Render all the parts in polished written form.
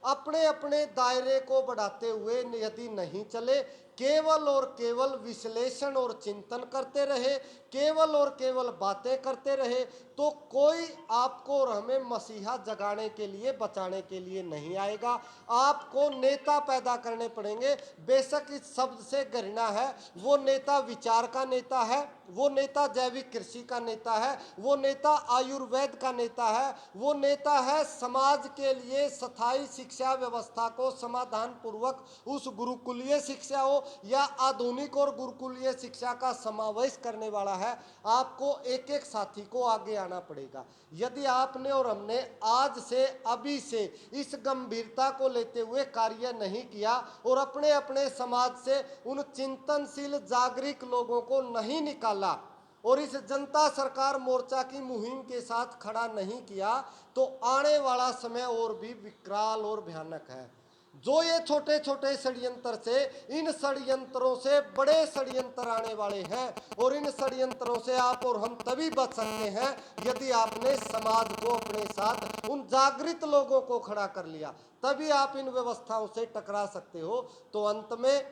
अपने अपने दायरे को बढ़ाते हुए यदि नहीं चले, केवल और केवल विश्लेषण और चिंतन करते रहे, केवल और केवल बातें करते रहे, तो कोई आपको और हमें मसीहा जगाने के लिए, बचाने के लिए नहीं आएगा। आपको नेता पैदा करने पड़ेंगे। बेशक इस शब्द से घृणा है, वो नेता विचार का नेता है, वो नेता जैविक कृषि का नेता है, वो नेता आयुर्वेद का नेता है, वो नेता है समाज के लिए स्थायी शिक्षा व्यवस्था को समाधान पूर्वक उस गुरुकुलीय शिक्षा हो या आधुनिक और गुरुकुलीय शिक्षा का समावेश करने वाला है। आपको एक एक साथी को आगे आना पड़ेगा। यदि आपने और हमने आज से, अभी से इस गंभीरता को लेते हुए कार्य नहीं किया और अपने अपने समाज से उन चिंतनशील जागरूक लोगों को नहीं निकाला और इस जनता सरकार मोर्चा की मुहिम के साथ खड़ा नहीं किया, तो आने वाला समय और भी विकराल और भयानक है। जो ये छोटे छोटे षड्यंत्र से, इन षड्यंत्रों से बड़े षड्यंत्र आने वाले हैं और इन षड्यंत्रों से आप और हम तभी बच सकते हैं यदि आपने समाज को अपने साथ, उन जागृत लोगों को खड़ा कर लिया, तभी आप इन व्यवस्थाओं से टकरा सकते हो। तो अंत में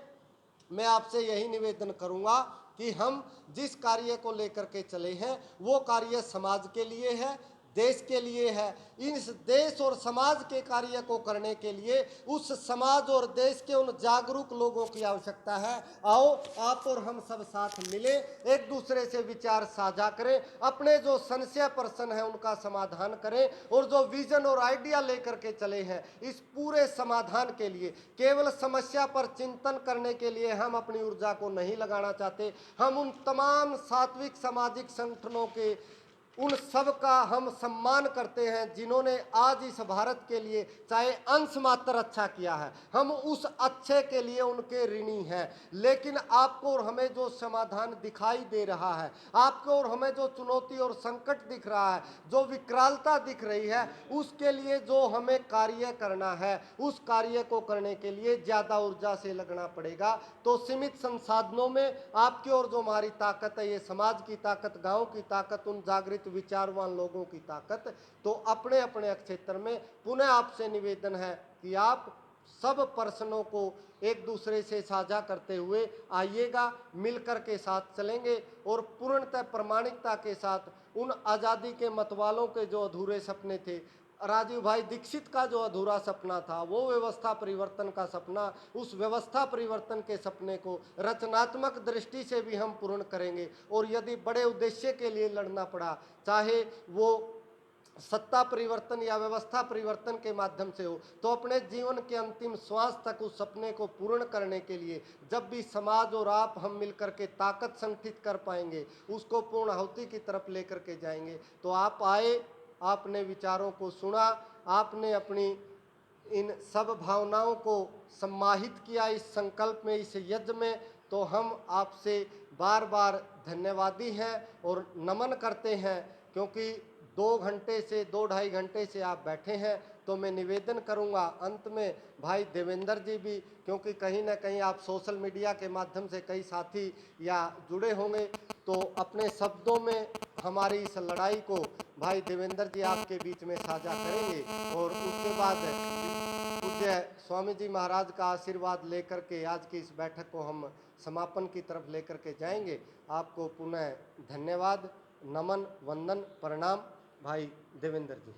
मैं आपसे यही निवेदन करूंगा कि हम जिस कार्य को लेकर के चले हैं वो कार्य समाज के लिए है, देश के लिए है। इस देश और समाज के कार्य को करने के लिए उस समाज और देश के उन जागरूक लोगों की आवश्यकता है। आओ आप और हम सब साथ मिले, एक दूसरे से विचार साझा करें, अपने जो संशय प्रश्न है उनका समाधान करें और जो विजन और आइडिया लेकर के चले हैं इस पूरे समाधान के लिए, केवल समस्या पर चिंतन करने के लिए हम अपनी ऊर्जा को नहीं लगाना चाहते। हम उन तमाम सात्विक सामाजिक संगठनों के, उन सब का हम सम्मान करते हैं जिन्होंने आज इस भारत के लिए चाहे अंश मात्र अच्छा किया है। हम उस अच्छे के लिए उनके ऋणी हैं। लेकिन आपको और हमें जो समाधान दिखाई दे रहा है, आपको और हमें जो चुनौती और संकट दिख रहा है, जो विकरालता दिख रही है, उसके लिए जो हमें कार्य करना है, उस कार्य को करने के लिए ज़्यादा ऊर्जा से लगना पड़ेगा। तो सीमित संसाधनों में आपकी और जो हमारी ताकत है, ये समाज की ताकत, गांव की ताकत, उन जागृत विचारवान लोगों की ताकत, तो अपने अपने क्षेत्र में पुनः आपसे निवेदन है कि आप सब प्रश्नों को एक दूसरे से साझा करते हुए आइएगा, मिलकर के साथ चलेंगे और पूर्णतः प्रामाणिकता के साथ उन आज़ादी के मतवालों के जो अधूरे सपने थे, राजीव भाई दीक्षित का जो अधूरा सपना था, वो व्यवस्था परिवर्तन का सपना, उस व्यवस्था परिवर्तन के सपने को रचनात्मक दृष्टि से भी हम पूर्ण करेंगे। और यदि बड़े उद्देश्य के लिए लड़ना पड़ा, चाहे वो सत्ता परिवर्तन या व्यवस्था परिवर्तन के माध्यम से हो, तो अपने जीवन के अंतिम श्वास तक उस सपने को पूर्ण करने के लिए जब भी समाज और आप हम मिलकर के ताकत संगठित कर पाएंगे, उसको पूर्ण आहुति की तरफ लेकर के जाएंगे। तो आप आए, आपने विचारों को सुना, आपने अपनी इन सब भावनाओं को सम्माहित किया इस संकल्प में, इस यज्ञ में, तो हम आपसे बार बार धन्यवादी हैं और नमन करते हैं। क्योंकि 2 घंटे से 2 ढाई घंटे से आप बैठे हैं, तो मैं निवेदन करूंगा अंत में भाई देवेंद्र जी भी, क्योंकि कहीं ना कहीं आप सोशल मीडिया के माध्यम से कई साथी या जुड़े होंगे, तो अपने शब्दों में हमारी इस लड़ाई को भाई देवेंद्र जी आपके बीच में साझा करेंगे और उसके बाद पूज्य स्वामी जी महाराज का आशीर्वाद लेकर के आज की इस बैठक को हम समापन की तरफ लेकर के जाएंगे। आपको पुनः धन्यवाद, नमन, वंदन, प्रणाम भाई देवेंद्र जी।